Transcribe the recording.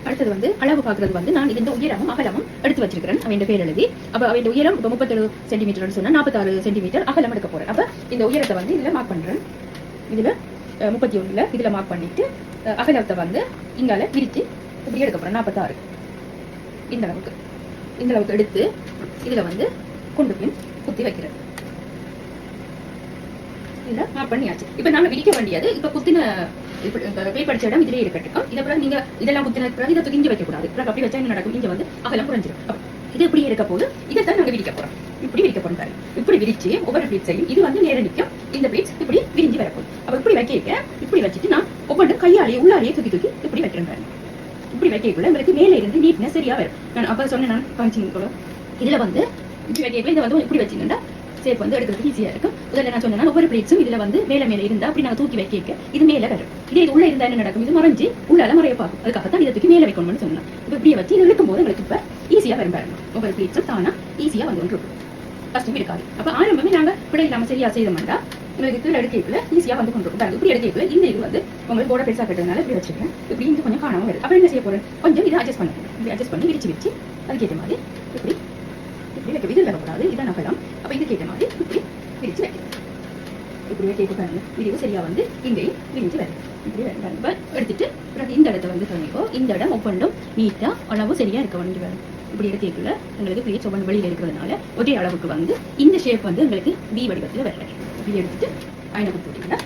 அடுத்தது வந்து அளவு பார்க்கறது வந்து நான் இந்த உயரமும் அகலமும் எடுத்து வச்சிருக்கிறேன் அவன் பேர் எழுதி. அப்போ அவன் உயரம் இப்போ 37 சென்டிமீட்டர் சொன்னா 46 சென்டிமீட்டர் அகலம் எடுக்க போறேன். அப்ப இந்த உயரத்தை வந்து இதுல மார்க் பண்றேன். இதுல 31 இதுல மார்க் பண்ணிட்டு அகலத்தை வந்து இங்கால விரிச்சு இப்படி எடுக்க போறேன். 46 இந்த அளவுக்கு எடுத்து இதுல வந்து கொண்டு போய் குத்தி வைக்கிறேன். இதுல மார்க் பண்ணியாச்சு. இப்ப நாங்க விரிக்க வேண்டியது இப்ப குத்தின படிச்ச இடம் இதுலயே இருக்கட்டும். இதை கூட நீங்க இதெல்லாம் குத்தின பிறகு இதை தூக்கி இங்க வைக்க கூடாது. அப்படி வச்சா என்ன நடக்கும்? இங்க வந்து அகலம் குறைஞ்சிடும். இது இப்படி இருக்க போது இதைத்தான் நாங்க விரிக்க போறோம். இப்படி விரிக்க போறோம் பாருங்க. இப்படி விரிச்சு ஒவ்வொரு பீட்ஸையும் இது வந்து நேர நிற்கும். இந்த பீட்ஸ் இப்படி விரிஞ்சு வரப்போகுது. அப்ப இப்படி வைக்க இப்படி வச்சுட்டு நான் ஒவ்வொரு கையாலேயே உள்ளாலேயே தூக்கி இப்படி வைக்கிறேன் பாருங்க. இப்படி வைக்கக்குள்ள உங்களுக்கு மேலே இருந்து நீட்னஸ் சரியா வரும். நான் அப்ப சொன்னேன் நான் காமிச்சிங்க. இதுல வந்து இப்படி வைக்கக்குள்ள இதை வந்து இப்படி வச்சுங்கன்னா சேப் வந்து எடுக்கிறதுக்கு ஈஸியா இருக்கும். முதல்ல நான் சொன்னேன்னா ஒவ்வொரு பிளேட்ஸும் இதுல வந்து மேல இருந்தா அப்படி நாங்க தூக்கி வைக்க இது மேல வரும். இது உள்ள இருந்தா என்ன நடக்கும்? இது மறைஞ்சு உள்ளால மறைய பார்க்கும். அதுக்காகத்தான் இதை தூக்கி மேல வைக்கணும்னு சொன்னேன். இப்ப இப்படியே வச்சு இது இழுக்கும் போது உங்களுக்கு இப்ப ஈஸியா வரும் பாருங்க. ஒவ்வொரு பிளேட்ஸும் தானா ஈஸியா வந்து இருக்கும். கஷ்டம் இருக்காது. அப்ப ஆரம்பமே நாங்க பிழை இல்லாம சரியா செய்தோம்னா உங்களுக்கு கீழே எடுக்கக்குள்ள ஈஸியா வந்து கொண்டு இருக்கும். இப்படி எடுக்கக்குள்ள இந்த இது வந்து உங்களுக்கு போட பெருசா கட்டுறதுனால இப்படி வச்சுக்கிறேன். இப்படி இந்த கொஞ்சம் காணாம வருது. அப்புறம் என்ன செய்ய போறேன்? கொஞ்சம் இதை அட்ஜஸ்ட் பண்ணுங்க. இப்படி அட்ஜஸ்ட் பண்ணி விரிச்சு அதுக்கேற்ற மாதிரி இப்படி வைக்க இது வரக்கூடாது. இதான் நகலாம். அப்ப இதுக்கேற்ற மாதிரி இப்படி விரிச்சு வைக்கிறேன். இப்படி வைக்க பாருங்க. விரிவு சரியா வந்து இங்கேயும் விரிஞ்சு வரும். இப்படி பாருங்க எடுத்துட்டு பிறகு இந்த இடத்த வந்து சொன்னீங்கோ. இந்த இடம் ஒவ்வொன்றும் நீட்டா அளவு சரியா இருக்க வேண்டிய வரும். இப்படி எடுக்கக்குள்ள உங்களுக்கு பிளேட்ஸ் ஒவ்வொன்று வெளியில இருக்கிறதுனால ஒரே அளவுக்கு வந்து இந்த ஷேப் வந்து உங்களுக்கு வி வடிவத்தில் வரல. இப்படி எடுத்துட்டு அயனை கொடுத்து விட்டீங்கன்னா